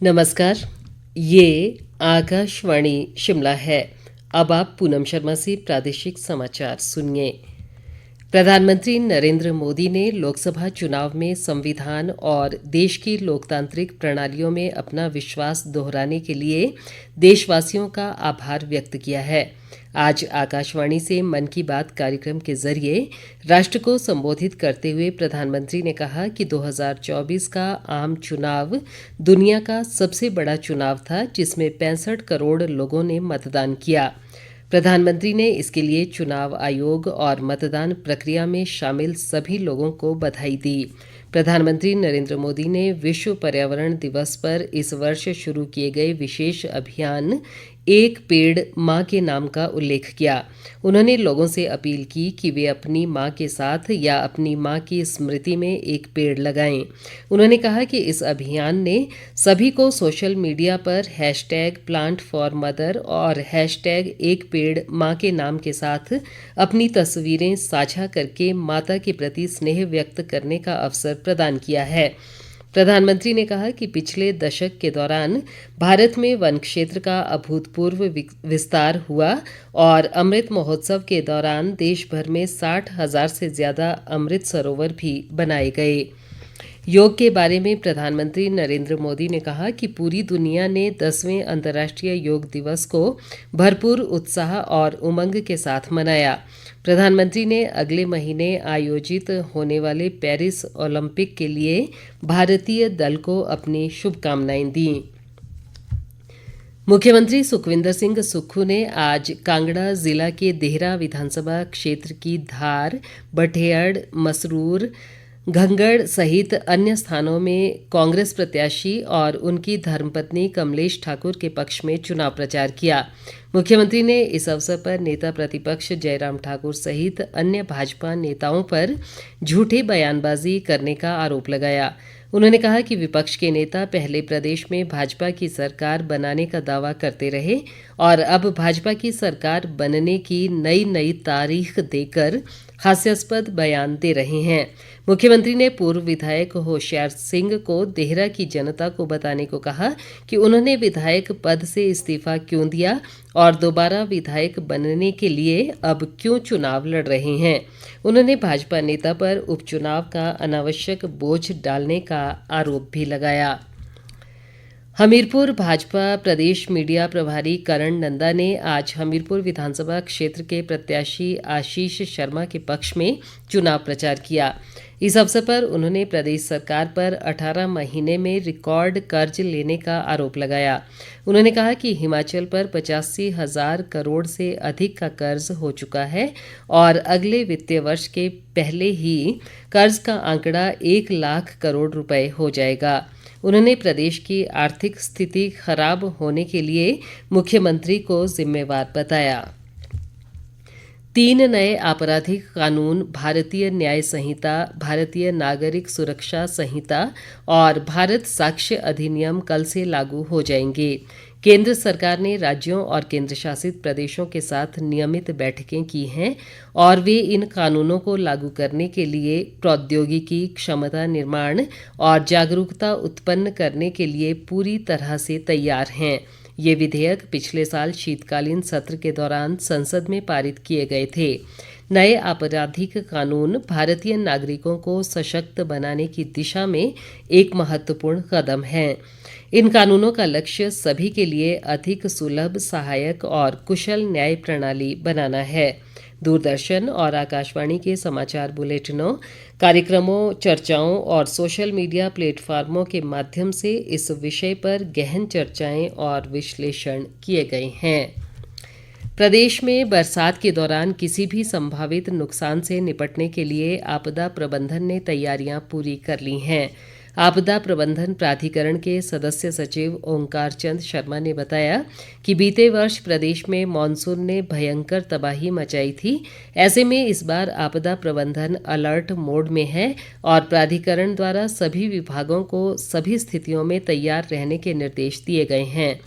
नमस्कार। ये आकाशवाणी शिमला है। अब आप पूनम शर्मा से प्रादेशिक समाचार सुनिए। प्रधानमंत्री नरेंद्र मोदी ने लोकसभा चुनाव में संविधान और देश की लोकतांत्रिक प्रणालियों में अपना विश्वास दोहराने के लिए देशवासियों का आभार व्यक्त किया है। आज आकाशवाणी से मन की बात कार्यक्रम के जरिए राष्ट्र को संबोधित करते हुए प्रधानमंत्री ने कहा कि 2024 का आम चुनाव दुनिया का सबसे बड़ा चुनाव था, जिसमें 65 करोड़ लोगों ने मतदान किया। प्रधानमंत्री ने इसके लिए चुनाव आयोग और मतदान प्रक्रिया में शामिल सभी लोगों को बधाई दी। प्रधानमंत्री नरेंद्र मोदी ने विश्व पर्यावरण दिवस पर इस वर्ष शुरू किए गए विशेष अभियान एक पेड़ मां के नाम का उल्लेख किया। उन्होंने लोगों से अपील की कि वे अपनी मां के साथ या अपनी मां की स्मृति में एक पेड़ लगाएं। उन्होंने कहा कि इस अभियान ने सभी को सोशल मीडिया पर #प्लांट4मदर और #एक पेड़ मां के नाम के साथ अपनी तस्वीरें साझा करके माता के प्रति स्नेह व्यक्त करने का अवसर प्रदान किया है। प्रधानमंत्री ने कहा कि पिछले दशक के दौरान भारत में वन क्षेत्र का अभूतपूर्व विस्तार हुआ और अमृत महोत्सव के दौरान देश भर में 60,000 से ज्यादा अमृत सरोवर भी बनाए गए। योग के बारे में प्रधानमंत्री नरेंद्र मोदी ने कहा कि पूरी दुनिया ने 10वें अंतर्राष्ट्रीय योग दिवस को भरपूर उत्साह और उमंग के साथ मनाया। प्रधानमंत्री ने अगले महीने आयोजित होने वाले पेरिस ओलंपिक के लिए भारतीय दल को अपनी शुभकामनाएं दी। मुख्यमंत्री सुखविंदर सिंह सुक्खू ने आज कांगड़ा जिला के देहरा विधानसभा क्षेत्र की धार, बठेड़, मसरूर, घंगड़ सहित अन्य स्थानों में कांग्रेस प्रत्याशी और उनकी धर्मपत्नी कमलेश ठाकुर के पक्ष में चुनाव प्रचार किया। मुख्यमंत्री ने इस अवसर पर नेता प्रतिपक्ष जयराम ठाकुर सहित अन्य भाजपा नेताओं पर झूठी बयानबाजी करने का आरोप लगाया। उन्होंने कहा कि विपक्ष के नेता पहले प्रदेश में भाजपा की सरकार बनाने का दावा करते रहे और अब भाजपा की सरकार बनने की नई तारीख देकर हास्यास्पद बयान दे रहे हैं। मुख्यमंत्री ने पूर्व विधायक होशियार सिंह को देहरा की जनता को बताने को कहा कि उन्होंने विधायक पद से इस्तीफा क्यों दिया और दोबारा विधायक बनने के लिए अब क्यों चुनाव लड़ रहे हैं। उन्होंने भाजपा नेता पर उपचुनाव का अनावश्यक बोझ डालने का आरोप भी लगाया। हमीरपुर भाजपा प्रदेश मीडिया प्रभारी करण नंदा ने आज हमीरपुर विधानसभा क्षेत्र के प्रत्याशी आशीष शर्मा के पक्ष में चुनाव प्रचार किया। इस अवसर पर उन्होंने प्रदेश सरकार पर 18 महीने में रिकॉर्ड कर्ज लेने का आरोप लगाया। उन्होंने कहा कि हिमाचल पर 85,000 करोड़ से अधिक का कर्ज हो चुका है और अगले वित्तीय वर्ष के पहले ही कर्ज का आंकड़ा 1 लाख करोड़ रुपए हो जाएगा। उन्होंने प्रदेश की आर्थिक स्थिति खराब होने के लिए मुख्यमंत्री को जिम्मेवार बताया। 3 नए आपराधिक कानून भारतीय न्याय संहिता, भारतीय नागरिक सुरक्षा संहिता और भारत साक्ष्य अधिनियम कल से लागू हो जाएंगे। केंद्र सरकार ने राज्यों और केंद्र शासित प्रदेशों के साथ नियमित बैठकें की हैं और वे इन कानूनों को लागू करने के लिए प्रौद्योगिकी, क्षमता निर्माण और जागरूकता उत्पन्न करने के लिए पूरी तरह से तैयार हैं। ये विधेयक पिछले साल शीतकालीन सत्र के दौरान संसद में पारित किए गए थे। नए आपराधिक कानून भारतीय नागरिकों को सशक्त बनाने की दिशा में एक महत्वपूर्ण कदम है। इन कानूनों का लक्ष्य सभी के लिए अधिक सुलभ, सहायक और कुशल न्याय प्रणाली बनाना है। दूरदर्शन और आकाशवाणी के समाचार बुलेटिनों, कार्यक्रमों, चर्चाओं और सोशल मीडिया प्लेटफॉर्मों के माध्यम से इस विषय पर गहन चर्चाएं और विश्लेषण किए गए हैं। प्रदेश में बरसात के दौरान किसी भी संभावित नुकसान से निपटने के लिए आपदा प्रबंधन ने तैयारियां पूरी कर ली हैं। आपदा प्रबंधन प्राधिकरण के सदस्य सचिव ओंकार चंद शर्मा ने बताया कि बीते वर्ष प्रदेश में मानसून ने भयंकर तबाही मचाई थी। ऐसे में इस बार आपदा प्रबंधन अलर्ट मोड में है और प्राधिकरण द्वारा सभी विभागों को सभी स्थितियों में तैयार रहने के निर्देश दिए गए हैं।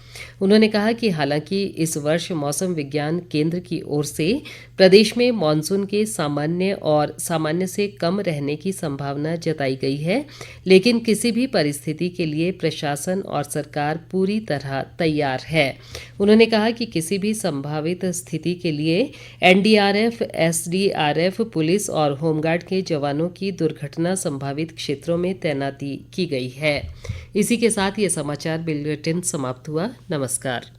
उन्होंने कहा कि हालांकि इस वर्ष मौसम विज्ञान केंद्र की ओर से प्रदेश में मानसून के सामान्य और सामान्य से कम रहने की संभावना जताई गई है, लेकिन लेकिन किसी भी परिस्थिति के लिए प्रशासन और सरकार पूरी तरह तैयार है। उन्होंने कहा कि किसी भी संभावित स्थिति के लिए एनडीआरएफ, एसडीआरएफ, पुलिस और होमगार्ड के जवानों की दुर्घटना संभावित क्षेत्रों में तैनाती की गई है। इसी के साथ ये समाचार बुलेटिन समाप्त हुआ। नमस्कार।